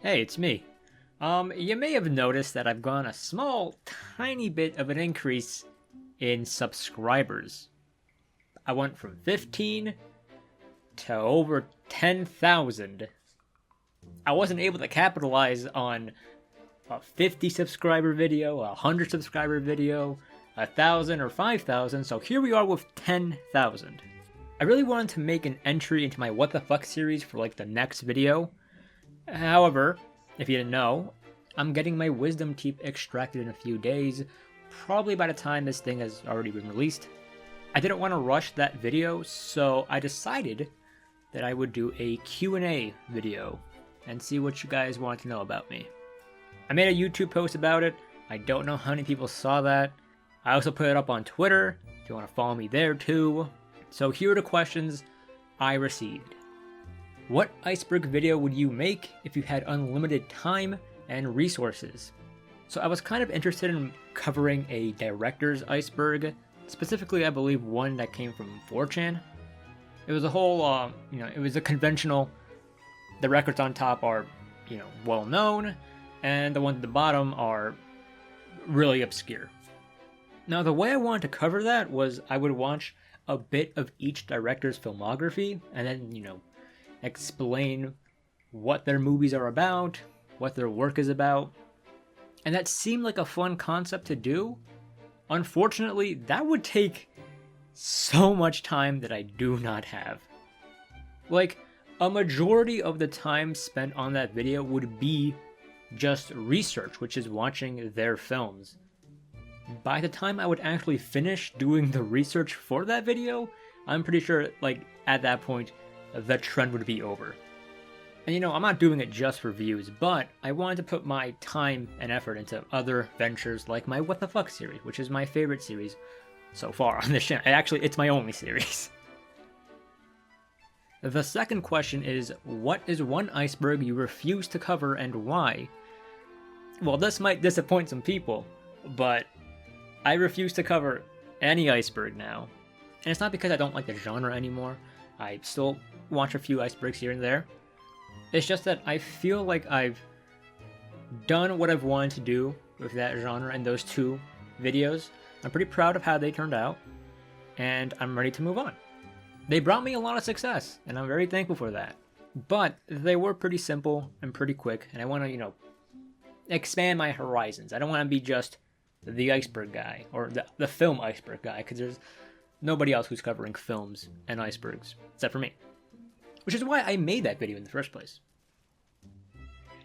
Hey, it's me. You may have noticed that I've gone a small, tiny bit of an increase in subscribers. I went from 15 to over 10,000. I wasn't able to capitalize on a 50 subscriber video, a 100 subscriber video, 1,000 or 5,000, so here we are with 10,000. I really wanted to make an entry into my What the Fuck series for like the next video. However, if you didn't know, I'm getting my wisdom teeth extracted in a few days, probably by the time this thing has already been released. I didn't want to rush that video, so I decided that I would do a Q&A video and see what you guys want to know about me. I made a YouTube post about it. I don't know how many people saw that. I also put it up on Twitter, if you want to follow me there too. So here are the questions I received. What Iceberg video would you make if you had unlimited time and resources? So I was kind of interested in covering a director's Iceberg, specifically I believe one that came from 4chan. It was a whole, it was a conventional, the records on top are, well known, and the ones at the bottom are really obscure. Now the way I wanted to cover that was I would watch a bit of each director's filmography, and then, explain what their movies are about, what their work is about. And that seemed like a fun concept to do. Unfortunately, that would take so much time that I do not have. Like, a majority of the time spent on that video would be just research, which is watching their films. By the time I would actually finish doing the research for that video, I'm pretty sure, at that point, the trend would be over. And I'm not doing it just for views, but I wanted to put my time and effort into other ventures like my What the Fuck series, which is my favorite series so far on this channel. Actually, it's my only series. The second question is, what is one iceberg you refuse to cover and why? Well, this might disappoint some people, but I refuse to cover any iceberg now. And it's not because I don't like the genre anymore. I still watch a few icebergs here and there. It's just that I feel like I've done what I've wanted to do with that genre in those two videos. I'm pretty proud of how they turned out, and I'm ready to move on. They brought me a lot of success, and I'm very thankful for that. But they were pretty simple and pretty quick, and I want to, expand my horizons. I don't want to be just the iceberg guy, or the film iceberg guy, because there's nobody else who's covering films and icebergs, except for me. Which is why I made that video in the first place.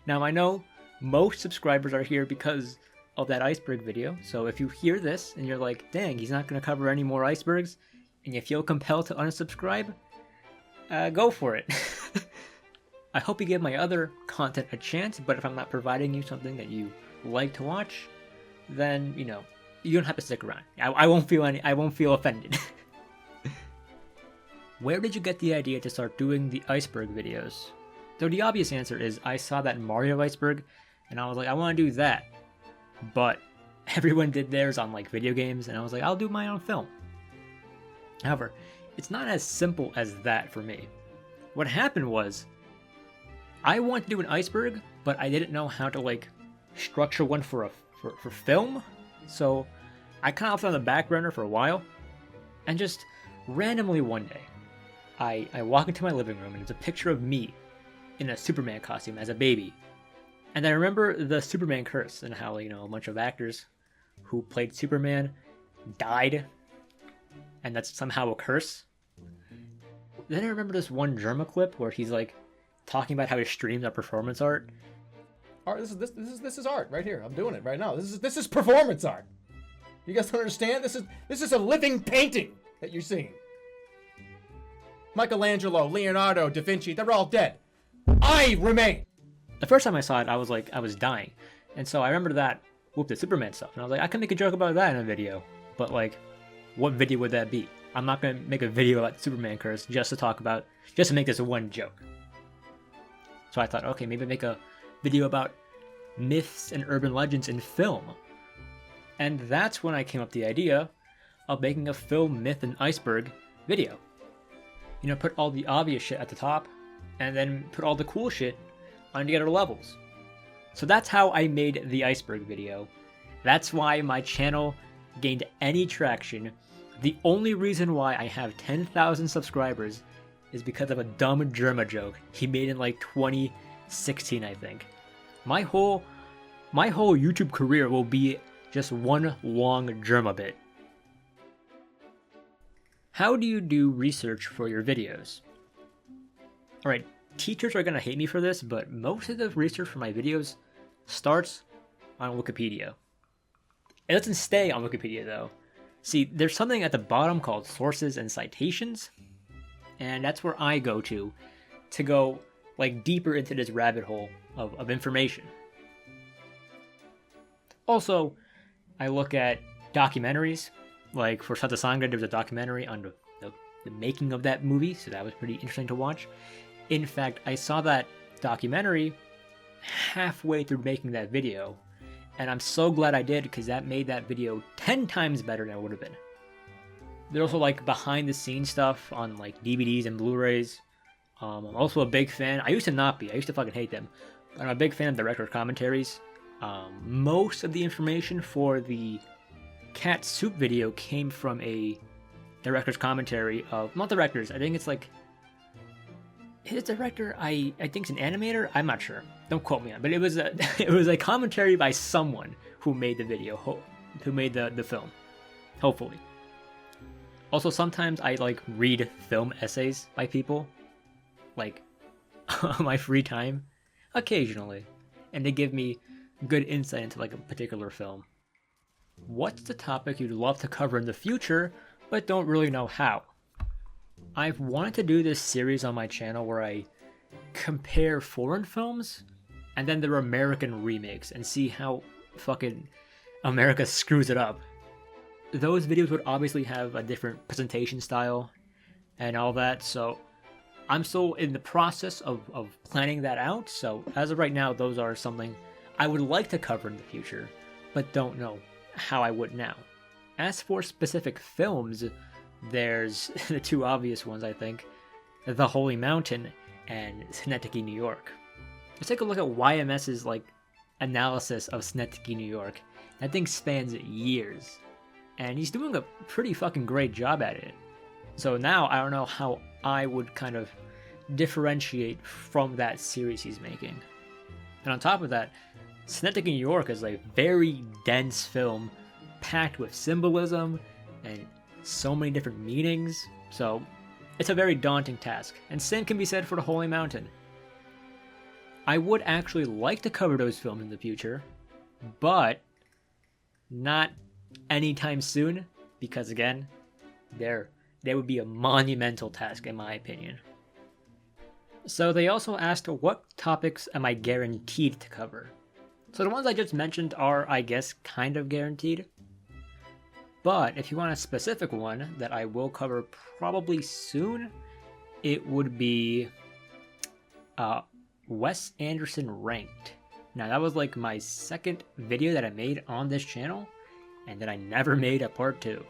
Now, I know most subscribers are here because of that iceberg video, so if you hear this and you're like, dang, he's not going to cover any more icebergs, and you feel compelled to unsubscribe, go for it. I hope you give my other content a chance, but if I'm not providing you something that you like to watch, then, you don't have to stick around. I won't feel offended. Where did you get the idea to start doing the iceberg videos? So the obvious answer is I saw that Mario iceberg, and I was like, I want to do that. But everyone did theirs on video games, and I was like, I'll do my own film. However, it's not as simple as that for me. What happened was, I wanted to do an iceberg, but I didn't know how to structure one for film. So I kind of left it on the back burner for a while, and just randomly one day, I walk into my living room and it's a picture of me in a Superman costume as a baby. And I remember the Superman curse and how, a bunch of actors who played Superman died, and that's somehow a curse. Then I remember this one Germa clip where he's talking about how his streams are performance art. Art, this is art right here. I'm doing it right now. This is performance art. You guys don't understand? This is a living painting that you're seeing. Michelangelo, Leonardo, Da Vinci, they're all dead. I remain. The first time I saw it, I was dying. And so I remember that, the Superman stuff. And I was like, I can make a joke about that in a video. But what video would that be? I'm not going to make a video about the Superman curse just to make this one joke. So I thought, okay, maybe make a video about myths and urban legends in film. And that's when I came up with the idea of making a film myth and iceberg video. Put all the obvious shit at the top, and then put all the cool shit on the other levels. So that's how I made the Iceberg video. That's why my channel gained any traction. The only reason why I have 10,000 subscribers is because of a dumb Germa joke he made in like 2016, I think. My whole YouTube career will be just one long Germa bit. How do you do research for your videos? Alright, teachers are gonna hate me for this, but most of the research for my videos starts on Wikipedia. It doesn't stay on Wikipedia though. See, there's something at the bottom called sources and citations, and that's where I go to go like deeper into this rabbit hole of information. Also, I look at documentaries. Like for Satsanga, there was a documentary on the making of that movie, so that was pretty interesting to watch. In fact, I saw that documentary halfway through making that video, and I'm so glad I did because that made that video 10 times better than it would have been. There's also like behind the scenes stuff on like DVDs and Blu-rays. I'm also a big fan. I used to not be. I used to fucking hate them. But I'm a big fan of director commentaries. Most of the information for the Cat Soup video came from a director's commentary of, not directors, I think it's like, his director, I think it's an animator, I'm not sure, don't quote me on, but it was a commentary by someone who made the video, who made the film, hopefully. Also, sometimes I like read film essays by people, like on my free time, occasionally, and they give me good insight into like a particular film. What's the topic you'd love to cover in the future, but don't really know how? I've wanted to do this series on my channel where I compare foreign films and then their American remakes and see how fucking America screws it up. Those videos would obviously have a different presentation style and all that, so I'm still in the process of planning that out, so as of right now, those are something I would like to cover in the future, but don't know how I would now. As for specific films, there's the two obvious ones, I think, The Holy Mountain and Synecdoche, New York. Let's take a look at YMS's like analysis of Synecdoche, New York. That thing spans years, and he's doing a pretty fucking great job at it. So now I don't know how I would kind of differentiate from that series he's making. And on top of that, Synecdoche, New York is a very dense film, packed with symbolism and so many different meanings, so it's a very daunting task, and same can be said for The Holy Mountain. I would actually like to cover those films in the future, but not anytime soon, because again, they would be a monumental task in my opinion. So they also asked, what topics am I guaranteed to cover? So the ones I just mentioned are, I guess, kind of guaranteed. But if you want a specific one that I will cover probably soon, it would be Wes Anderson Ranked. Now that was like my second video that I made on this channel, and then I never made a part 2.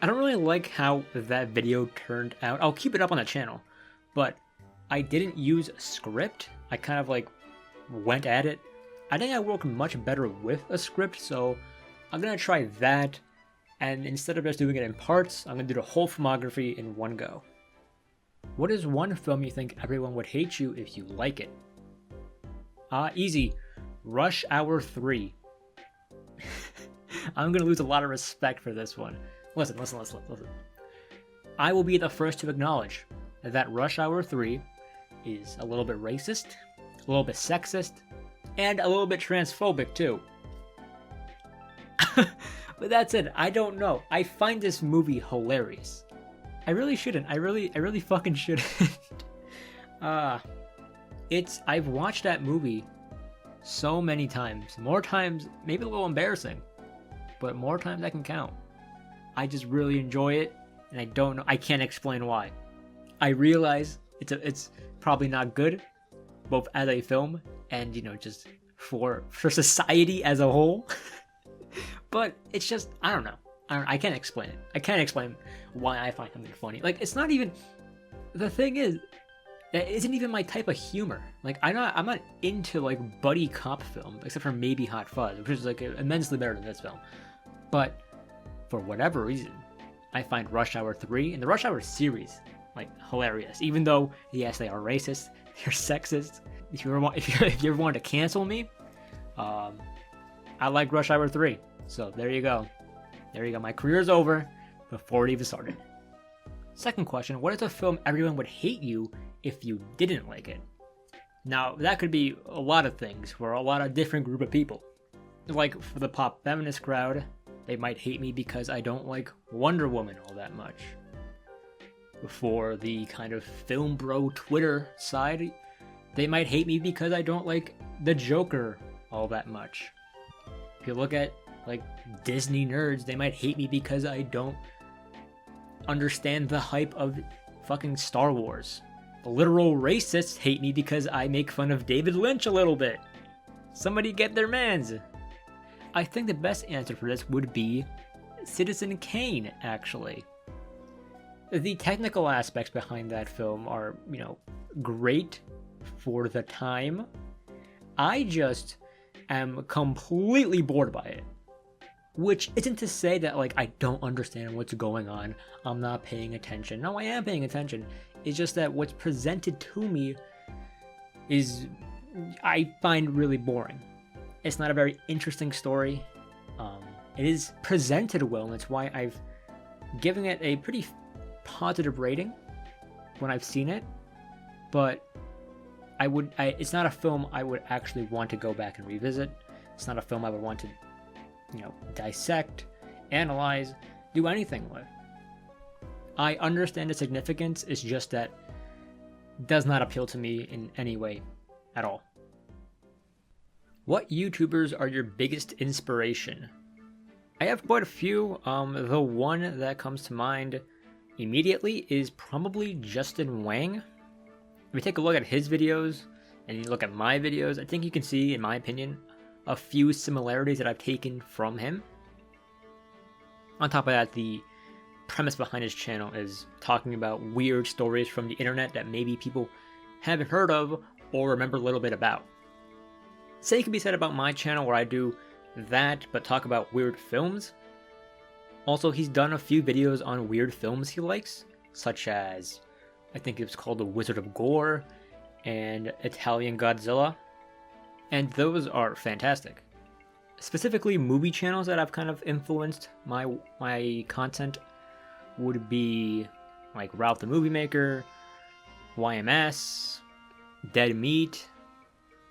I don't really like how that video turned out. I'll keep it up on the channel, but I didn't use a script. I kind of like went at it. I think I work much better with a script, so I'm gonna try that, and instead of just doing it in parts, I'm gonna do the whole filmography in one go. What is one film you think everyone would hate you if you like it? Easy. Rush Hour 3. I'm gonna lose a lot of respect for this one. Listen. I will be the first to acknowledge that Rush Hour 3 is a little bit racist, a little bit sexist, and a little bit transphobic too. But that's it. I don't know. I find this movie hilarious. I really shouldn't. I really fucking shouldn't. I've watched that movie so many times. More times, maybe a little embarrassing, but more times I can count. I just really enjoy it, and I don't know. I can't explain why. I realize it's probably not good, both as a film and just for society as a whole. But it's just I don't know. I can't explain it. I can't explain why I find something funny. Like, it's not even... The thing is, That isn't even my type of humor. Like, I'm not into like buddy cop film, except for maybe Hot Fuzz, which is like immensely better than this film. But for whatever reason, I find Rush Hour 3 and the Rush Hour series like hilarious. Even though yes, they are racist, they're sexist. If you ever want to cancel me, I like Rush Hour 3. So there you go. There you go. My career's over before it even started. Second question, what is a film everyone would hate you if you didn't like it? Now, that could be a lot of things for a lot of different group of people. Like, for the pop feminist crowd, they might hate me because I don't like Wonder Woman all that much. For the kind of film bro Twitter side, they might hate me because I don't like the Joker all that much. If you look at, like, Disney nerds, they might hate me because I don't understand the hype of fucking Star Wars. The literal racists hate me because I make fun of David Lynch a little bit. Somebody get their mans. I think the best answer for this would be Citizen Kane, actually. The technical aspects behind that film are, great for the time. I just am completely bored by it. Which isn't to say that, like, I don't understand what's going on. I'm not paying attention. No, I am paying attention. It's just that what's presented to me is, I find really boring. It's not a very interesting story. It is presented well, and that's why I've given it a pretty positive rating when I've seen it. But it's not a film I would actually want to go back and revisit. It's not a film I would want to dissect, analyze, do anything with. I understand the significance, it's just that it does not appeal to me in any way at all. What YouTubers are your biggest inspiration? I have quite a few. The one that comes to mind immediately is probably Justin Wang. If you take a look at his videos and you look at my videos, I think you can see, in my opinion, a few similarities that I've taken from him. On top of that, the premise behind his channel is talking about weird stories from the internet that maybe people haven't heard of or remember a little bit about. Same can be said about my channel, where I do that but talk about weird films. Also, he's done a few videos on weird films he likes, such as, I think it was called The Wizard of Gore and Italian Godzilla. And those are fantastic. Specifically, movie channels that have kind of influenced my content would be like Ralph the Movie Maker, YMS, Dead Meat.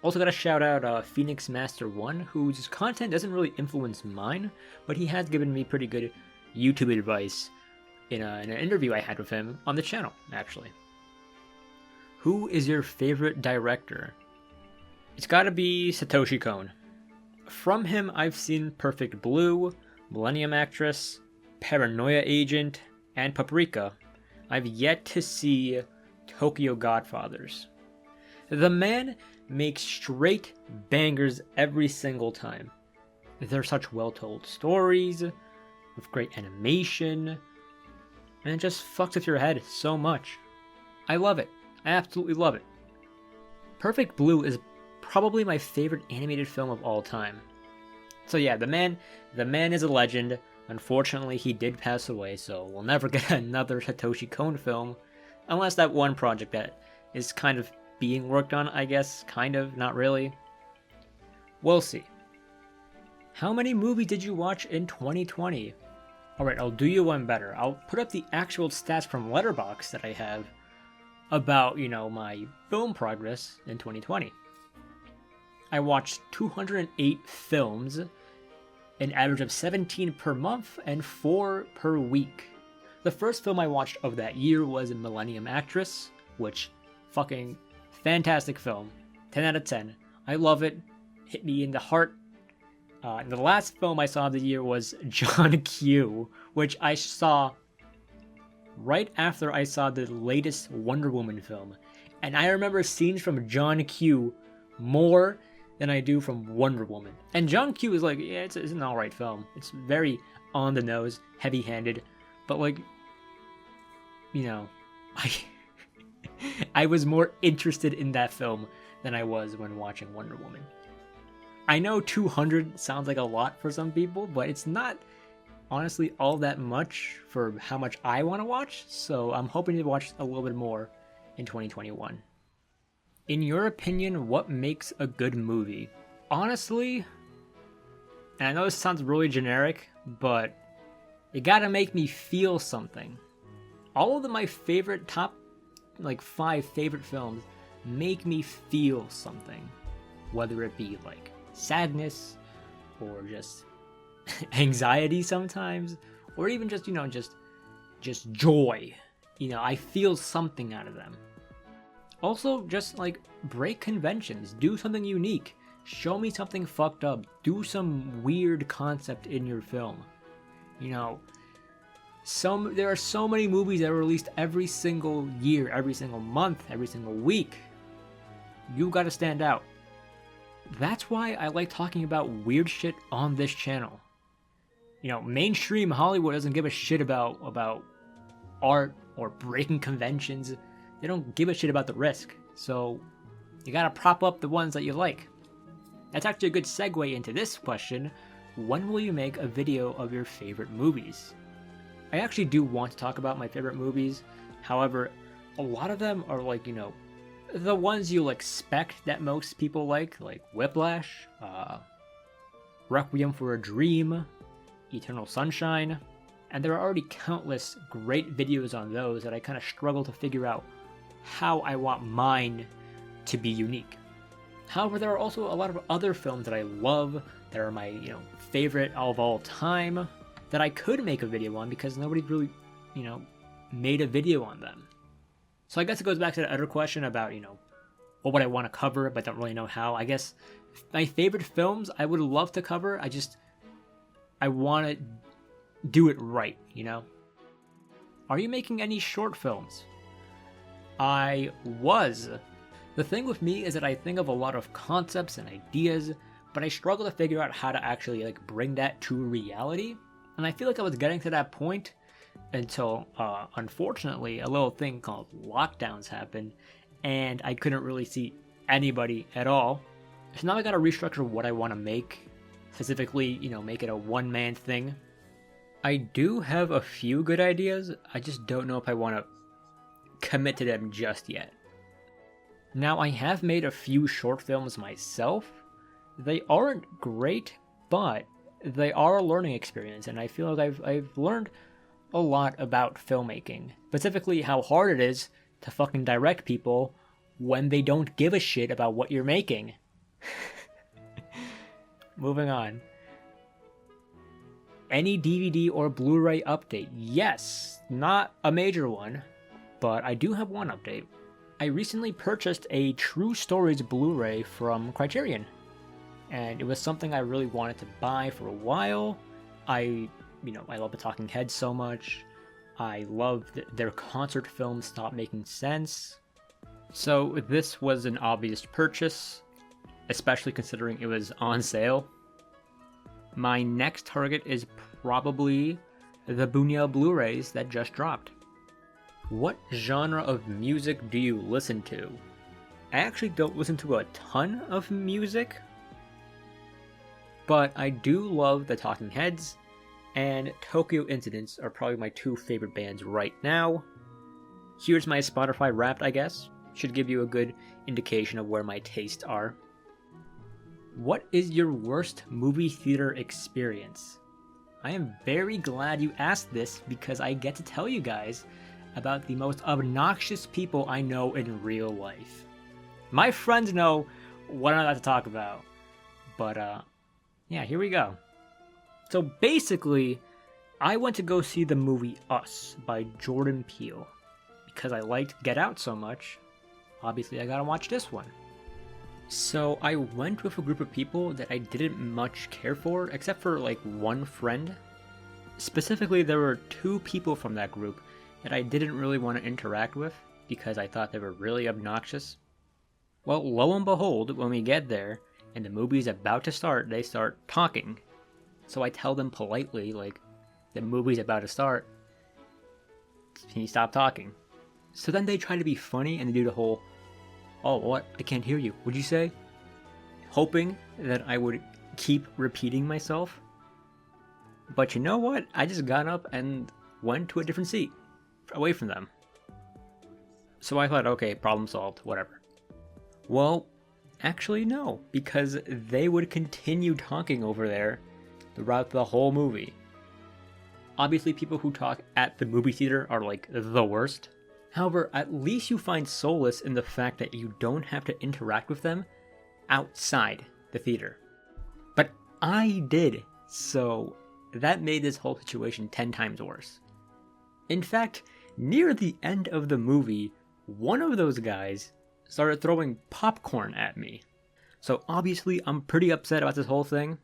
Also gotta shout out Phoenix Master 1, whose content doesn't really influence mine, but he has given me pretty good YouTube advice in an interview I had with him on the channel, actually. Who is your favorite director? It's gotta be Satoshi Kon. From him, I've seen Perfect Blue, Millennium Actress, Paranoia Agent, and Paprika. I've yet to see Tokyo Godfathers. The man makes straight bangers every single time. They're such well-told stories, with great animation, and it just fucks with your head so much. I love it. I absolutely love it. Perfect Blue is probably my favorite animated film of all time. So yeah, the man is a legend. Unfortunately, he did pass away, so we'll never get another Satoshi Kon film, unless that one project that is kind of being worked on, I guess. Kind of, not really. We'll see. How many movies did you watch in 2020? Alright, I'll do you one better. I'll put up the actual stats from Letterboxd that I have about, my film progress in 2020. I watched 208 films, an average of 17 per month and 4 per week. The first film I watched of that year was Millennium Actress, which fucking fantastic film. 10 out of 10. I love it. Hit me in the heart. And the last film I saw of the year was John Q, which I saw right after I saw the latest Wonder Woman film. And I remember scenes from John Q more than I do from Wonder Woman. And John Q is like, yeah, it's an alright film. It's very on the nose, heavy-handed, but like, I I was more interested in that film than I was when watching Wonder Woman. I know 200 sounds like a lot for some people, but it's not honestly all that much for how much I want to watch, so I'm hoping to watch a little bit more in 2021. In your opinion, what makes a good movie? Honestly, and I know this sounds really generic, but you gotta make me feel something. All of my favorite top 5 favorite films make me feel something, whether it be like sadness or just anxiety sometimes, or even just just joy. I feel something out of them. Also, just break conventions, do something unique, show me something fucked up, do some weird concept in your film. There are so many movies that are released every single year, every single month, every single week. You gotta stand out. That's why I like talking about weird shit on this channel. Mainstream Hollywood doesn't give a shit about art or breaking conventions. They don't give a shit about the risk. So you gotta prop up the ones that you like. That's actually a good segue into this question. When will you make a video of your favorite movies? I actually do want to talk about my favorite movies. However, a lot of them are the ones you'll expect that most people like Whiplash, Requiem for a Dream, Eternal Sunshine, and there are already countless great videos on those that I kind of struggle to figure out how I want mine to be unique. However, there are also a lot of other films that I love, that are my favorite of all time, that I could make a video on because nobody really made a video on them. So I guess it goes back to the other question about what would I want to cover but don't really know how. I guess my favorite films I would love to cover, I want to do it right. Are you making any short films? I was. The thing with me is that I think of a lot of concepts and ideas, but I struggle to figure out how to actually bring that to reality. And I feel like I was getting to that point until, unfortunately, a little thing called lockdowns happened, and I couldn't really see anybody at all. So now I gotta restructure what I want to make, specifically, make it a one-man thing. I do have a few good ideas, I just don't know if I want to commit to them just yet. Now, I have made a few short films myself. They aren't great, but they are a learning experience, and I feel like I've learned a lot about filmmaking. Specifically, how hard it is to fucking direct people when they don't give a shit about what you're making. Moving on. Any DVD or Blu-ray update? Yes, not a major one, but I do have one update. I recently purchased a True Stories Blu-ray from Criterion, and it was something I really wanted to buy for a while. I love the Talking Heads so much. I love that their concert films stopped making sense. So this was an obvious purchase, especially considering it was on sale. My next target is probably the Buñuel Blu-rays that just dropped. What genre of music do you listen to? I actually don't listen to a ton of music, but I do love the Talking Heads, and Tokyo Incidents are probably my two favorite bands right now. Here's my Spotify Wrapped, I guess. Should give you a good indication of where my tastes are. What is your worst movie theater experience? I am very glad you asked this because I get to tell you guys about the most obnoxious people I know in real life. My friends know what I'm about to talk about, but yeah, here we go. So basically, I went to go see the movie Us by Jordan Peele. Because I liked Get Out so much, obviously I gotta watch this one. So I went with a group of people that I didn't much care for, except for one friend. Specifically, there were two people from that group that I didn't really want to interact with because I thought they were really obnoxious. Well, lo and behold, when we get there and the movie's about to start, they start talking. So I tell them politely, the movie's about to start. Can you stop talking? So then they try to be funny and they do the whole, oh, what? I can't hear you. What'd you say? Hoping that I would keep repeating myself. But you know what? I just got up and went to a different seat, away from them. So I thought, okay, problem solved, whatever. Well, actually no, because they would continue talking over there throughout the whole movie. Obviously, people who talk at the movie theater are like the worst. However, at least you find solace in the fact that you don't have to interact with them outside the theater. But I did, so that made this whole situation 10 times worse. In fact, near the end of the movie, one of those guys started throwing popcorn at me. So obviously I'm pretty upset about this whole thing.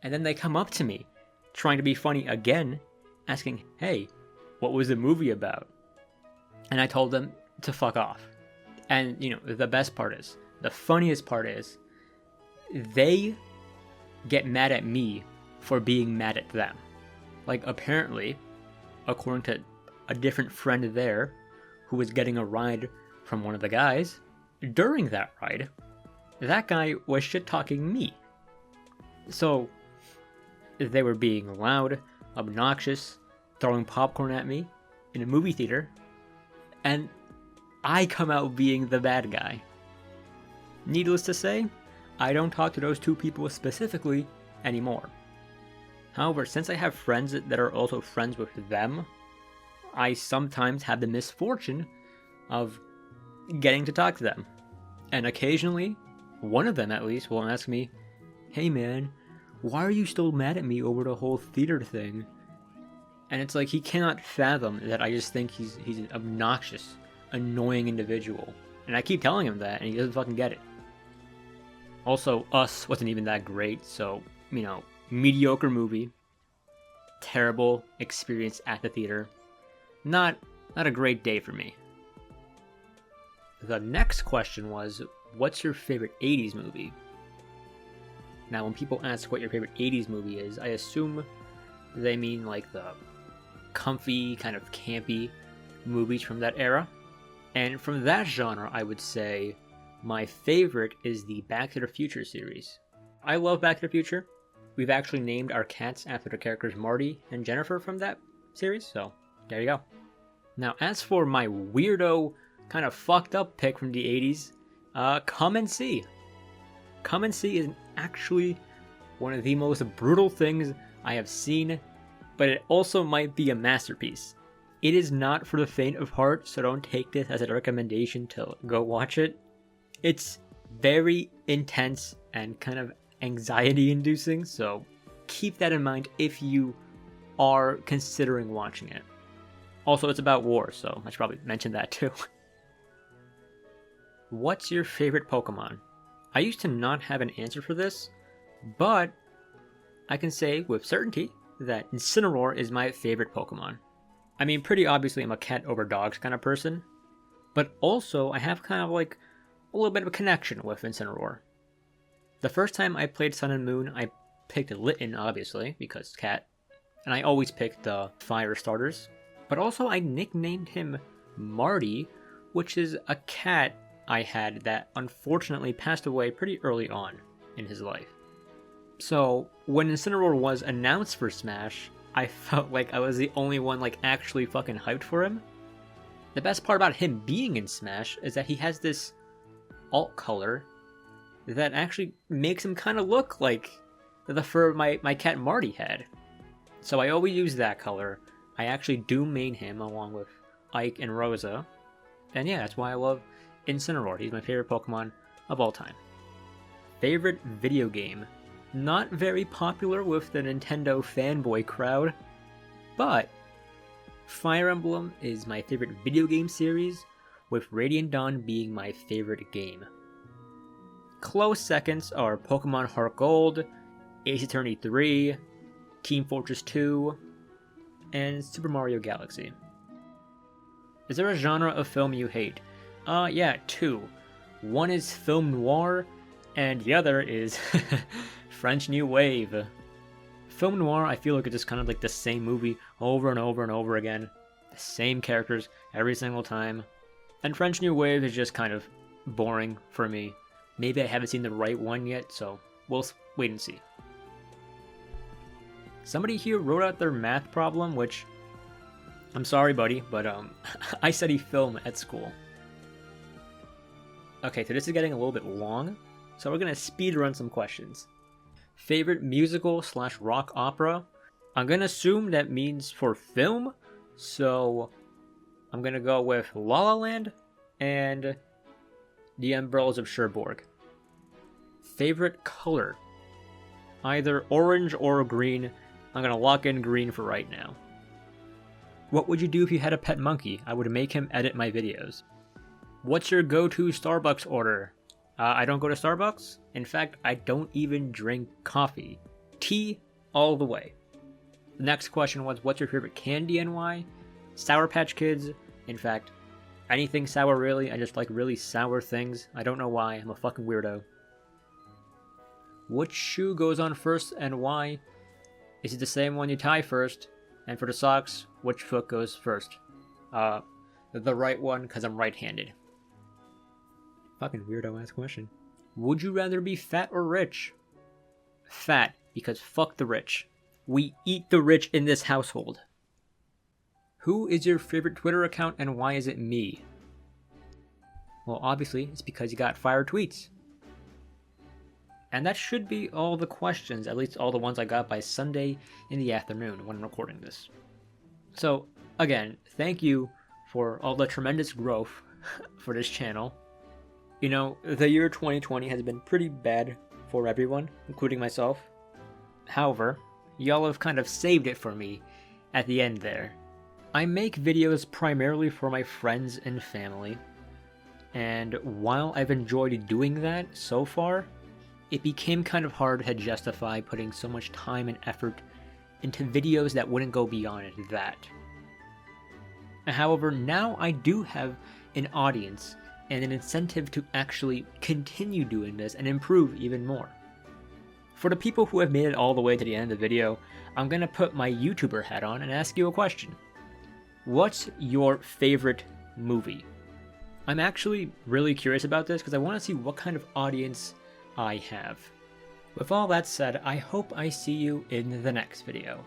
And then they come up to me, trying to be funny again, asking, hey, what was the movie about? And I told them to fuck off. And, you know, the best part is, the funniest part is, they get mad at me for being mad at them. Like, apparently, according to a different friend there, who was getting a ride from one of the guys, during that ride, that guy was shit-talking me. So, they were being loud, obnoxious, throwing popcorn at me in a movie theater, and I come out being the bad guy. Needless to say, I don't talk to those two people specifically anymore. However, since I have friends that are also friends with them, I sometimes have the misfortune of getting to talk to them. And occasionally, one of them at least will ask me, hey man, why are you still mad at me over the whole theater thing? And it's like he cannot fathom that I just think he's an obnoxious, annoying individual. And I keep telling him that, and he doesn't fucking get it. Also, Us wasn't even that great, so, you know, mediocre movie. Terrible experience at the theater. Not a great day for me. The next question was, what's your favorite 80s movie? Now, when people ask what your favorite 80s movie is, I assume they mean like the comfy, kind of campy movies from that era. And from that genre, I would say my favorite is the Back to the Future series. I love Back to the Future. We've actually named our cats after the characters Marty and Jennifer from that series, so there you go. Now, as for my weirdo, kind of fucked up pick from the 80s, Come and See. Come and See is actually one of the most brutal things I have seen, but it also might be a masterpiece. It is not for the faint of heart, so don't take this as a recommendation to go watch it. It's very intense and kind of anxiety-inducing, so keep that in mind if you are considering watching it. Also, it's about war, so I should probably mention that too. What's your favorite Pokemon? I used to not have an answer for this, but I can say with certainty that Incineroar is my favorite Pokemon. I mean, pretty obviously I'm a cat over dogs kind of person, but also I have kind of like a little bit of a connection with Incineroar. The first time I played Sun and Moon, I picked Litten, obviously, because cat, and I always picked the fire starters, but also I nicknamed him Marty, which is a cat I had that unfortunately passed away pretty early on in his life. So, when Incineroar was announced for Smash, I felt like I was the only one like actually fucking hyped for him. The best part about him being in Smash is that he has this alt color that actually makes him kind of look like the fur my cat Marty had. So I always use that color. I actually do main him along with Ike and Rosa. And yeah, that's why I love Incineroar. He's my favorite Pokemon of all time. Favorite video game? Not very popular with the Nintendo fanboy crowd, but Fire Emblem is my favorite video game series, with Radiant Dawn being my favorite game. Close seconds are Pokemon Heart Gold, Ace Attorney 3, Team Fortress 2, and Super Mario Galaxy. Is there a genre of film you hate? Yeah, two. One is film noir, and the other is French New Wave. Film noir, I feel like it's just kind of like the same movie over and over and over again. The same characters every single time. And French New Wave is just kind of boring for me. Maybe I haven't seen the right one yet, so we'll wait and see. Somebody here wrote out their math problem, which, I'm sorry buddy, but I study film at school. Okay, so this is getting a little bit long, so we're gonna speed run some questions. Favorite musical / rock opera? I'm gonna assume that means for film, so I'm gonna go with La La Land and The Umbrellas of Cherbourg. Favorite color? Either orange or green. I'm gonna lock in green for right now. What would you do if you had a pet monkey? I would make him edit my videos. What's your go-to Starbucks order? I don't go to Starbucks. In fact, I don't even drink coffee. Tea all the way. The next question was, what's your favorite candy and why? Sour Patch Kids. In fact, anything sour really. I just like really sour things. I don't know why. I'm a fucking weirdo. Which shoe goes on first and why? Is it the same one you tie first? And for the socks, which foot goes first? The right one, because I'm right-handed. Fucking weirdo ass question. Would you rather be fat or rich? Fat, because fuck the rich. We eat the rich in this household. Who is your favorite Twitter account and why is it me? Well, obviously, it's because you got fire tweets. And that should be all the questions, at least all the ones I got by Sunday in the afternoon when I'm recording this. So, again, thank you for all the tremendous growth for this channel. You know, the year 2020 has been pretty bad for everyone, including myself. However, y'all have kind of saved it for me at the end there. I make videos primarily for my friends and family, and while I've enjoyed doing that so far, it became kind of hard to justify putting so much time and effort into videos that wouldn't go beyond that. However, now I do have an audience and an incentive to actually continue doing this and improve even more. For the people who have made it all the way to the end of the video, I'm gonna put my YouTuber hat on and ask you a question. What's your favorite movie? I'm actually really curious about this because I want to see what kind of audience I have. With all that said, I hope I see you in the next video.